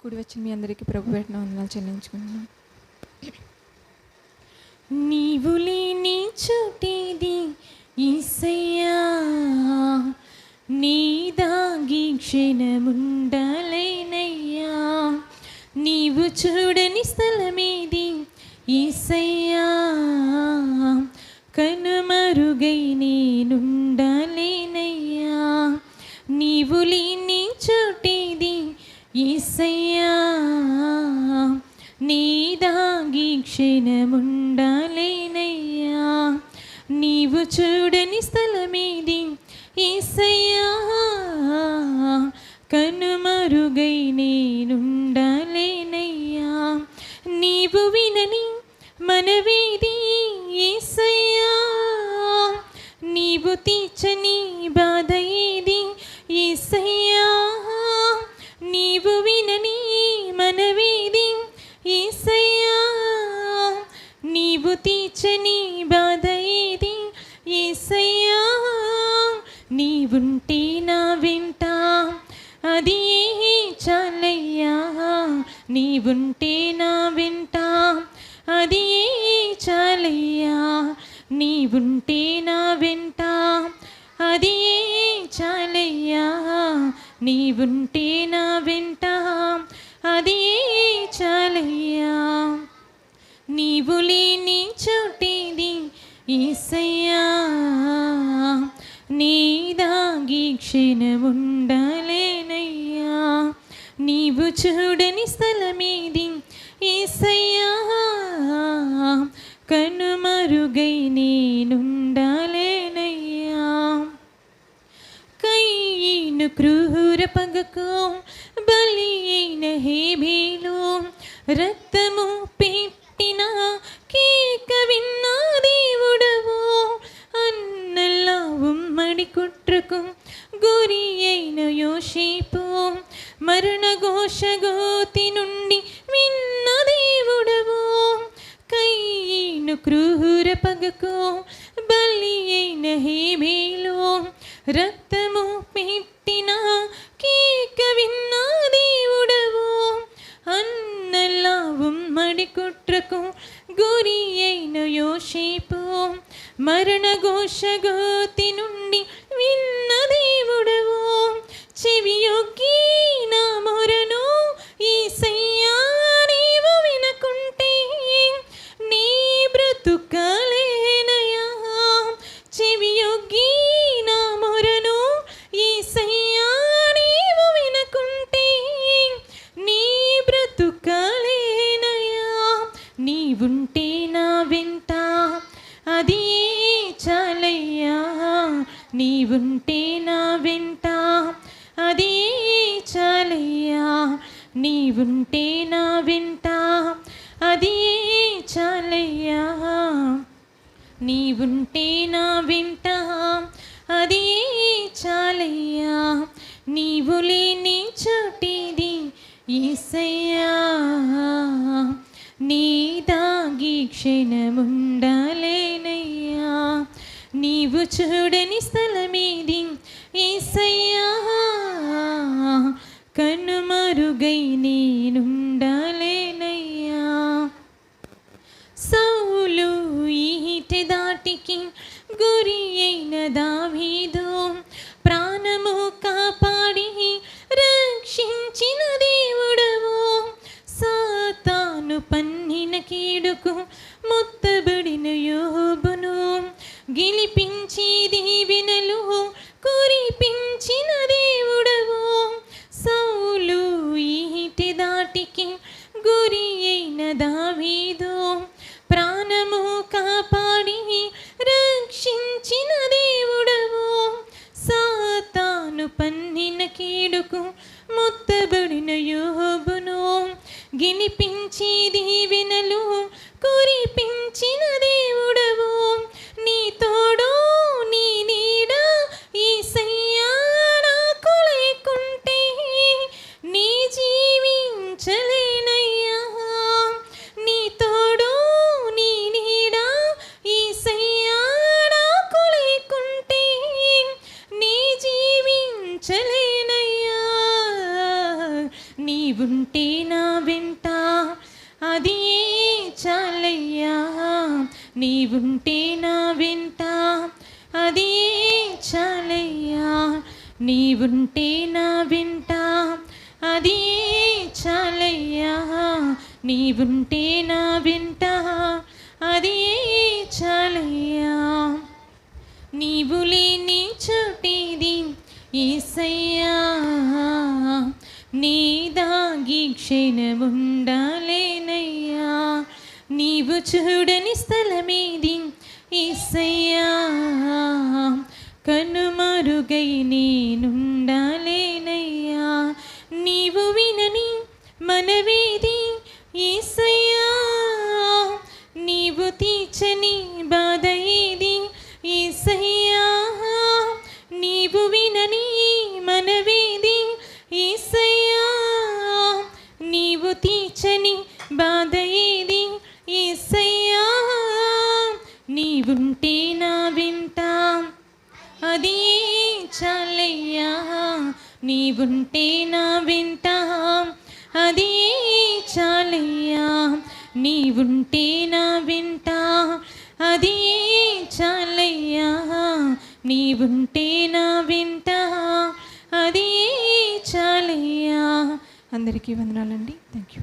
కూడి వచ్చిన మీ అందరికీ ప్రభు పెట్టిన వందనాలు చెల్లించుకుంటున్నాం. నీవు లేని చోటేది యేసయ్యా, నీ దాగి క్షణముండలేనయ్యా. నీవు చూడని స్థలమేది యేసయ్యా, కనుమరుగై నేనుండలేనయ్యా. నీవు లేని చోటేది యేసయ్యా, నీ దాగి క్షణముండలేనయ్యా. నీవు చూడని స్థలమేది యేసయ్యా, కనుమరుగై నేనుండలేనయ్యా. నీవు వినని మనవేది యేసయ్యా, నీవు తీర్చని బాధ ఏది యేసయ్యా. నీవు వినని మనవేది యేసయ్యా, నీవు తీర్చని బాధ ఏది యేసయ్యా. నీవుంటే నా వెంట అది చాలయ్యా, నీవుంటే నా వెంట అది చాలయ్యా. నీవుంటే నా వెంట అది చాలయ్యా, నీవుంటే నా వెంట అది చాలయ్యా. నీవు లేని చోటేది యేసయ్యా, నీ దాగి క్షణముండలేనయ్యా. నీవు చూడని స్థలమేది యేసయ్యా, కనుమరుగై నేనుండలేనయ్యా. కయీను క్రూర పగకు బలి అయిన హేబేలు, రక్తము పెట్టిన కేక విన్న దేవుడవు. అన్నల్లా ఉమ్మడి కుట్రకు గురి అయిన యోసేపు, మరణ ఘోషగోతి నుండి విన్న దేవుడవు. కయీను క్రూర పగకు బలి అయిన హేబేలు, రక్తము పెట్టిన కేక విన్న దేవుడవు. అన్నల్లా ఉమ్మడి కుట్రకు గురి అయిన యోసేపు, మరణ ఘోషగోతి నుండి విన్న దేవుడవు. చెవియొగ్గి నా మొరను యేసయ్యా నీవు వినకుంటే నీ బ్రతుకలేనయ్యా. చెవియొగ్గి నా మొరను యేసయ్యా నీవు వినకుంటే నీ బ్రతుకలేనయ్యా. నీవుంటే నా వెంట అది చాలయ్యా, నీవుంటే నా వెంట అది చాలయ్యా. నీవుంటే నా వెంట అది చాలయ్యా, నీవుంటే నా వెంట అది చాలయ్యా. నీవు లేని చోటేది యేసయ్యా, నీ దాగి క్షణముండలేనయ్యా. నీవు చూడని స్థలమేది యేసయ్యా, కనుమరుగై నేనుండలేనయ్యా. సౌలు ఈటె దాటికి గురి అయిన దావీదు, ప్రాణము కాపాడి రక్షించిన దేవుడవు. సాతాను పన్నిన కీడుకు ముత్తబడిన యోబును గెలిపించి దీవెనలు కురిపించిన దేవుడవు. సౌలు ఈటె దాటికి గురి అయిన దావీదు, ప్రాణము కాపాడి రక్షించిన దేవుడవు. సాతాను పన్నిన కీడుకు ముత్తబడిన యోబును గెలిపించి దీవెనలు కురిపించిన దేవుడవు. నీ తోడు నీ నీడ యేసయ్యా నాకు లేకుంటే నీ జీవించలేనయ్యా. నీ తోడు నీ నీడ యేసయ్యా నాకు లేకుంటే నీ జీవించలేనయ్యా. నీవు నీవుంటే నా వెంట అది చాలయ్యా, నీవుంటే నా వెంట అది చాలయ్యా, నీవుంటే నా వెంట అది చాలయ్యా, నీవుంటే నా వెంట అది చాలయ్యా. నీవు లేని చోటిది యేసయ్యా, నీ దాగి క్షణముండాలేనయ్యా, నీవు చూడని స్థలమేది యేసయ్యా, కనుమరుగై నేనుండాలేనయ్యా, నీవు వినని మనవేది యేసయ్యా, నీవు తీర్చని బాధ ఏది యేసయ్యా, నీవు వినని మనవేది యేసయ్యా, నీవు తీర్చని బాధ ఏది యేసయ్యా, నీవుంటే నా వెంట అది చాలయ్యా, నీవుంటే నా వెంట అది చాలయ్యా, నీవుంటే నా వెంట అది చాలయ్యా, నీవుంటే నా వెంట అది చాలయ్యా. అందరికీ వందనాలండి. Thank you.